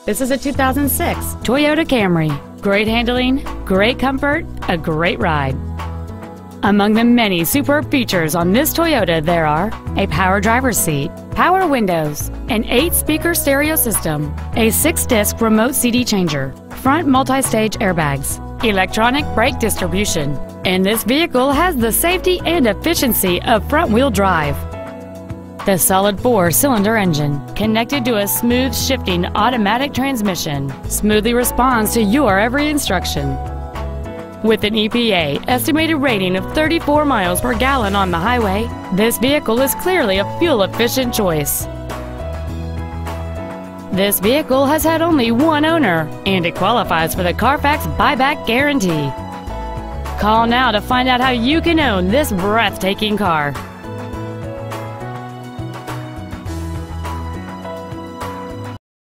This is a 2006 Toyota Camry. Great handling, great comfort, a great ride. Among the many superb features on this Toyota there are a power driver's seat, power windows, an 8-speaker stereo system, a 6-disc remote CD changer, front multi-stage airbags, electronic brake distribution, and this vehicle has the safety and efficiency of front-wheel drive. The solid 4-cylinder engine, connected to a smooth shifting automatic transmission, smoothly responds to your every instruction. With an EPA estimated rating of 34 miles per gallon on the highway, this vehicle is clearly a fuel-efficient choice. This vehicle has had only one owner, and it qualifies for the Carfax buyback guarantee. Call now to find out how you can own this breathtaking car.